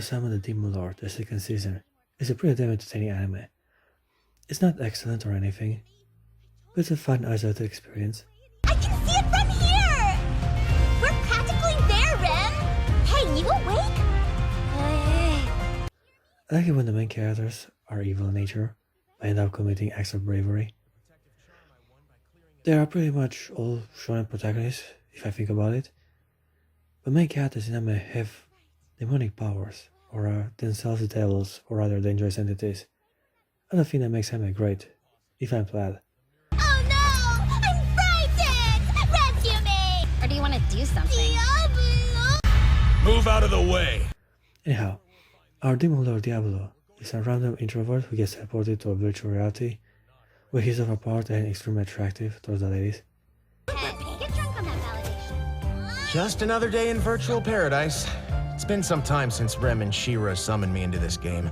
to Summon the Demon Lord, the second season, is a pretty damn entertaining anime. It's not excellent or anything, but it's a fun isolated experience. I can see it from here! We're practically there, Rem! Hey, you awake? I like it when the main characters are evil in nature, but end up committing acts of bravery. They are pretty much all shonen protagonists, if I think about it, but main characters in anime have demonic powers, or are themselves devils or other dangerous entities. I don't think that makes anime great, if I'm glad. Oh no! I'm frightened! Rescue me! Or do you want to do something? Diablo! Move out of the way! Anyhow, our demon lord Diablo is a random introvert who gets teleported to a virtual reality where he's overpowered and extremely attractive towards the ladies. Get drunk on that validation. Just another day in virtual paradise. It's been some time since Rem and Shira summoned me into this game.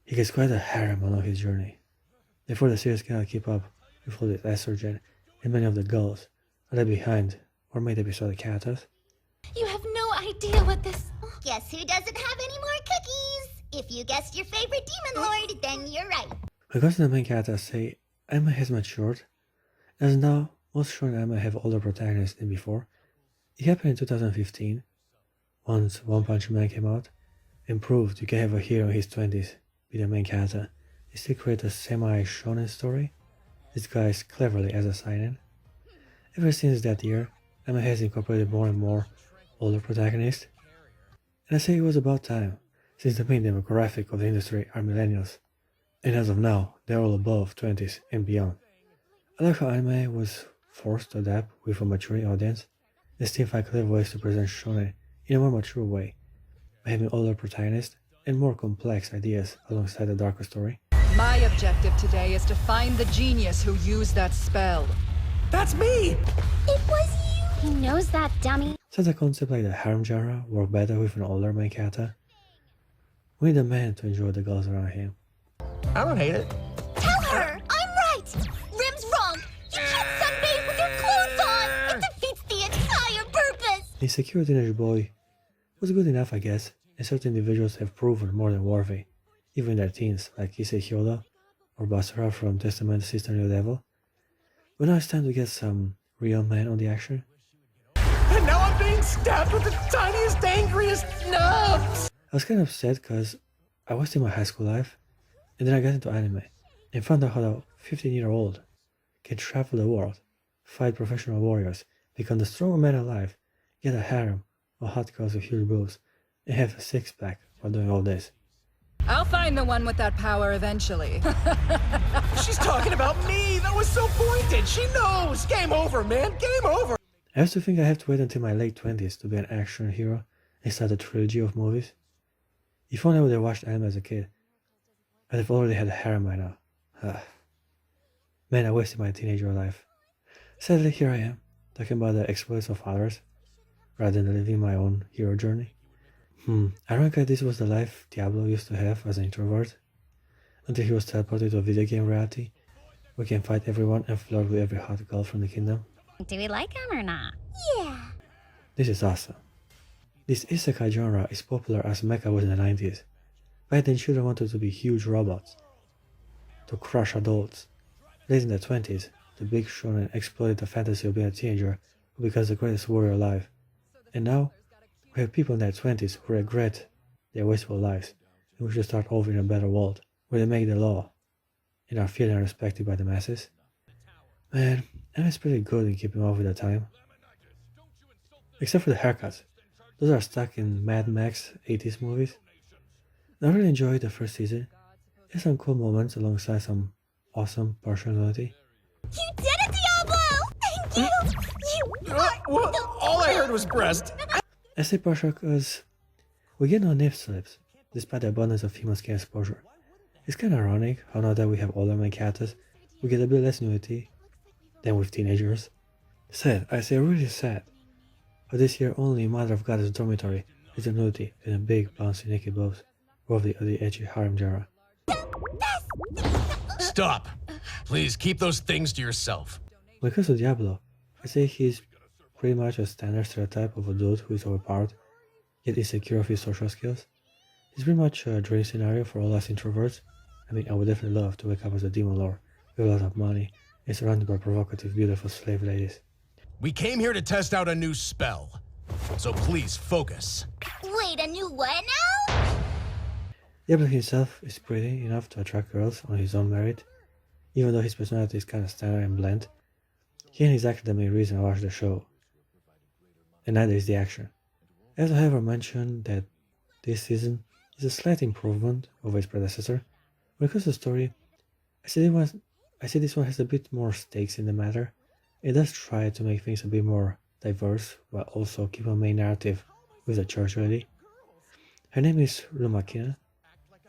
He gets quite a harem along his journey. Therefore the series cannot keep up with all the estrogen and many of the girls are left behind or made episodic characters. You have no idea what this... Guess who doesn't have any more cookies? If you guessed your favorite demon lord, then you're right. Because the main characters say anime has matured, as now most shonen anime have older protagonists than before. It happened in 2015, once One Punch Man came out, and proved you can have a hero in his 20s be the main character and still create a semi-shonen story, disguised cleverly as a seinen. Ever since that year, anime has incorporated more and more older protagonists, and I say it was about time, since the main demographic of the industry are millennials, and as of now, they're all above 20s and beyond. I like how anime was forced to adapt with a maturing audience, and still find clever ways to present shonen in a more mature way, by having older protagonists and more complex ideas alongside the darker story. My objective today is to find the genius who used that spell. That's me! It was you! He knows that, dummy. Such a concept like the harem genre work better with an older main character. We need a man to enjoy the girls around him. I don't hate it. Tell her! I'm right! Rim's wrong! You can't sunbathe with your clothes on! It defeats the entire purpose! The insecure teenage boy was good enough, I guess, and certain individuals have proven more than worthy, even in their teens, like Issei Hyoda or Basara from Testament Sister New Devil. But now it's time to get some real men on the action. And now I'm being stabbed with the tiniest, angriest nubs! I was kind of upset because I was in my high school life, and then I got into anime, and found out how a 15-year-old can travel the world, fight professional warriors, become the strongest man alive, get a harem of hot girls with huge boobs, and have a six-pack while doing all this. I'll find the one with that power eventually. She's talking about me! That was so pointed! She knows! Game over, man! Game over! I used to think I have to wait until my late 20s to be an action hero and start a trilogy of movies. If only I would have watched anime as a kid, I'd have already had a harem by now. Man, I wasted my teenager life. Sadly, here I am, talking about the exploits of others, rather than living my own hero journey. Ironically, this was the life Diablo used to have as an introvert, until he was teleported to a video game reality, where he can fight everyone and flirt with every hot girl from the kingdom. Do we like him or not? Yeah. This is awesome. This isekai genre is popular as mecha was in the 90s. Back then children wanted to be huge robots, to crush adults. Late in the 20s, the big shonen exploited the fantasy of being a teenager who becomes the greatest warrior alive. And now, we have people in their 20s who regret their wasteful lives and wish to start over in a better world, where they make the law and are feared and respected by the masses. Man, anime is pretty good in keeping up with the time. Except for the haircuts. Those are stuck in Mad Max 80s movies. I really enjoyed the first season. It had some cool moments alongside some awesome partial nudity. You did it, Diablo! Thank you! Well, all I heard was breast. I say partial because we get no nip slips, despite the abundance of female skin exposure. It's kinda ironic how now that we have older main characters, we get a bit less nudity than with teenagers. Sad, I say really sad. But this year only Mother of Goddess Dormitory is a nudity and a big bouncy naked boobs, worthy of the edgy harem genre. Stop! Please keep ththose things to yourself. When it comes to Diablo, I say he's pretty much a standard stereotype of a dude who is overpowered, yet insecure of his social skills. It's pretty much a dream scenario for all us introverts. I mean, I would definitely love to wake up as a demon lord with a lot of money and surrounded by provocative, beautiful slave ladies. We came here to test out a new spell. So please focus. Wait, a new what now? Diablo himself is pretty enough to attract girls on his own merit, even though his personality is kind of standard and bland. He ain't exactly the main reason I watch the show, and neither is the action. As I have mentioned that this season is a slight improvement over its predecessor. When it comes to story, I say this one has a bit more stakes in the matter. It does try to make things a bit more diverse, while also keep a main narrative with the church lady. Her name is Lumakina,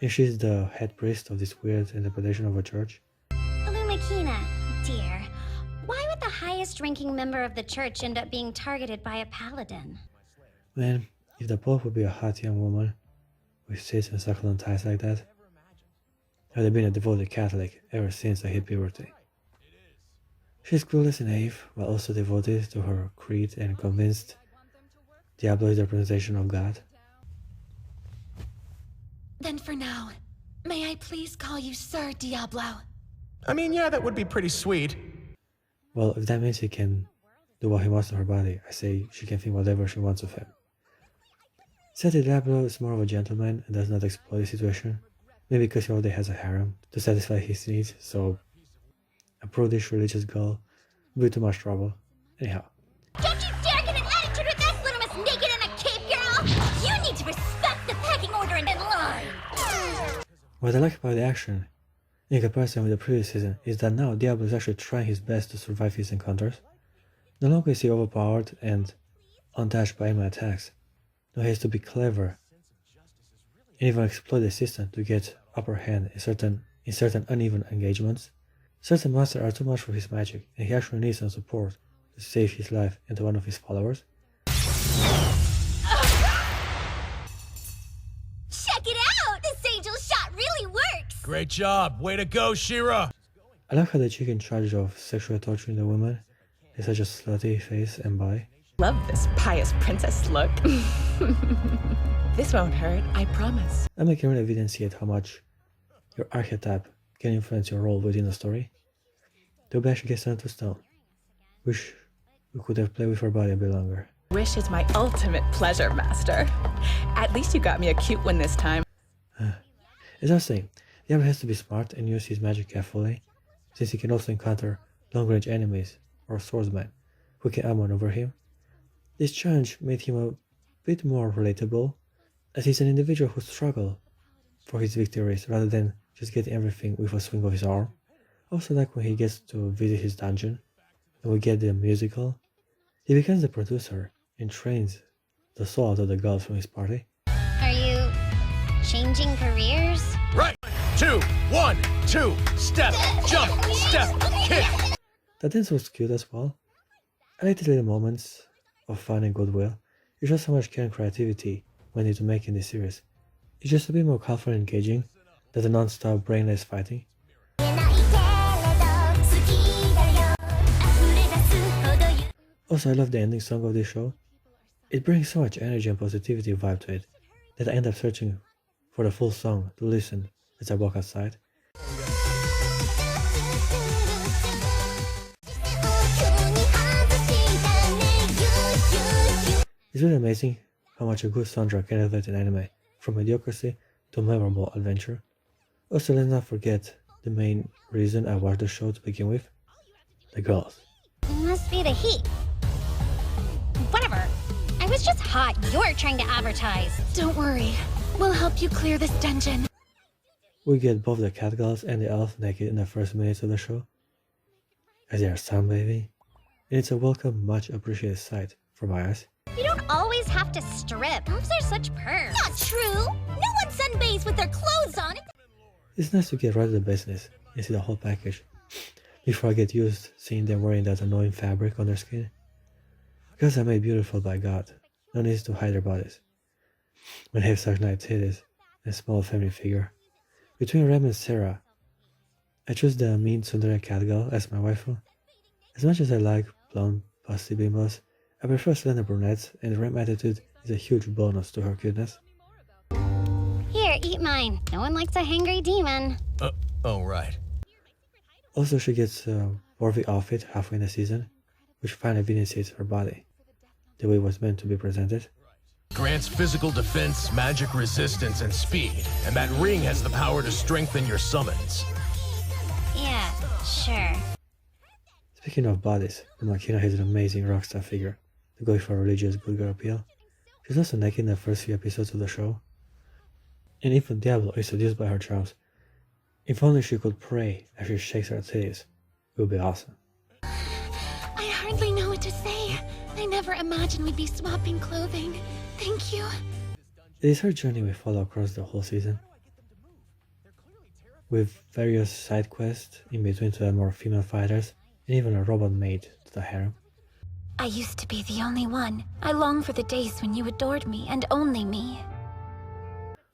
and she's the head priest of this weird interpretation of a church. Lumakina, dear. Why would the highest-ranking member of the church end up being targeted by a paladin? Man, if the Pope would be a hot young woman with tits and succulent ties like that, I'd have been a devoted Catholic ever since I hit puberty. She's clueless and naive, while also devoted to her creed and convinced Diablo is the representation of God. Then for now, may I please call you Sir Diablo? I mean, yeah, that would be pretty sweet. Well, if that means he can do what he wants to her body, I say she can think whatever she wants of him. Said that Diablo is more of a gentleman and does not exploit the situation, maybe because he already has a harem to satisfy his needs, so a prudish religious girl would be too much trouble. Anyhow. Don't you dare get an attitude with us, little Miss Naked in a Cape Girl! You need to respect the pecking order and line! What I like about the action, in comparison with the previous season, is that now Diablo is actually trying his best to survive his encounters. No longer is he overpowered and untouched by enemy attacks. Now he has to be clever and even exploit the system to get upper hand in certain uneven engagements. Certain monsters are too much for his magic, and he actually needs some support to save his life and to one of his followers. Check it out! This angel shot really works! Great job. Way to go, Shira. I love how the chick in charge of sexually torturing the woman has such a slutty face and body. Love this pious princess look. This won't hurt, I promise. I can really evidenciate how much your archetype can influence your role within a story. Too bad she gets turned to stone. Wish we could have played with her body a bit longer. Wish is my ultimate pleasure, master. At least you got me a cute one this time. As I was saying, Diablo has to be smart and use his magic carefully, since he can also encounter long-range enemies or swordsmen who can outmaneuver him. This challenge made him a bit more relatable, as he's an individual who struggles for his victories rather than just getting everything with a swing of his arm. Also like when he gets to visit his dungeon, and we get the musical, he becomes the producer and trains the soul out of the gods from his party. Are you changing careers? Right. 2, 1, 2. Step, jump, step, kick. That dance was cute as well. I like the little moments of fun and goodwill. It shows how much care and creativity went into making this series. It's just a bit more colorful and engaging than the non-stop brainless fighting. Also, I love the ending song of this show. It brings so much energy and positivity vibe to it that I end up searching for the full song to listen as I walk outside. It's really amazing how much a good soundtrack can elevate an anime from mediocrity to a memorable adventure. Also, let's not forget the main reason I watched the show to begin with: the girls. It must be the heat. Whatever. I was just hot. You're trying to advertise. Don't worry. We'll help you clear this dungeon. We get both the cat girls and the elf naked in the first minutes of the show, as they are sunbathing, and it's a welcome, much appreciated sight for my eyes. You don't always have to strip. Elves are such pervs. Not true. No one sunbathes with their clothes on. It's nice to get right to the business and see the whole package before I get used seeing them wearing that annoying fabric on their skin. Girls are made beautiful by God. No need to hide their bodies. When they have such nice titties and small feminine figure. Between Rem and Sarah, I choose the mean Sundari cat girl as my waifu. As much as I like blonde, pussy bimbos, I prefer slender brunettes, and the Rem attitude is a huge bonus to her cuteness. Here, keep mine. No one likes a hangry demon. Oh, right. Also, she gets a worthy outfit halfway in the season, which finally vindicates her body, the way it was meant to be presented. Grants physical defense, magic resistance, and speed. And that ring has the power to strengthen your summons. Yeah, sure. Speaking of bodies, Makina has an amazing rockstar figure, the going for religious good girl appeal. She's also naked in the first few episodes of the show. And even Diablo is seduced by her charms. If only she could pray as she shakes her titties, it would be awesome. I hardly know what to say. I never imagined we'd be swapping clothing. Thank you. It is her journey we follow across the whole season, with various side quests in between to add more female fighters, and even a robot maid to the harem. I used to be the only one. I long for the days when you adored me and only me.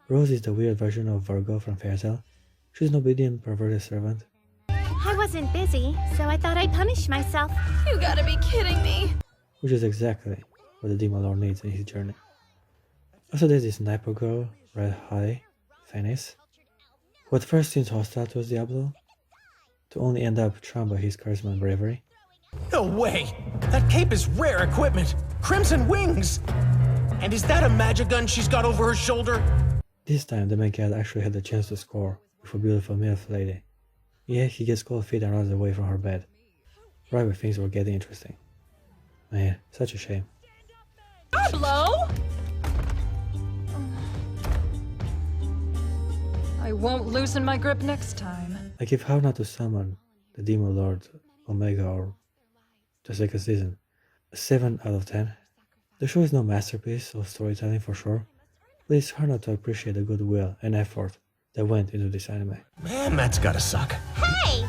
Rose is the weird version of Virgo from Fairytale. She's an obedient, perverted servant. I wasn't busy, so I thought I'd punish myself. You gotta be kidding me. Which is exactly what the Demon Lord needs in his journey. Also there's this sniper girl, Red High, Phoenix, who at first seems hostile towards Diablo, to only end up charmed by his charisma and bravery. No way! That cape is rare equipment! Crimson wings! And is that a magic gun she's got over her shoulder? This time the main cat actually had the chance to score with a beautiful MILF lady. Yeah, he gets cold feet and runs away from her bed, right when things were getting interesting. Man, such a shame. Diablo! I won't loosen my grip next time. I give How Not to Summon the Demon Lord Omega or the second season a 7 out of 10. The show is no masterpiece of storytelling for sure, but it's hard not to appreciate the goodwill and effort that went into this anime. Man, that's gotta suck. Hey!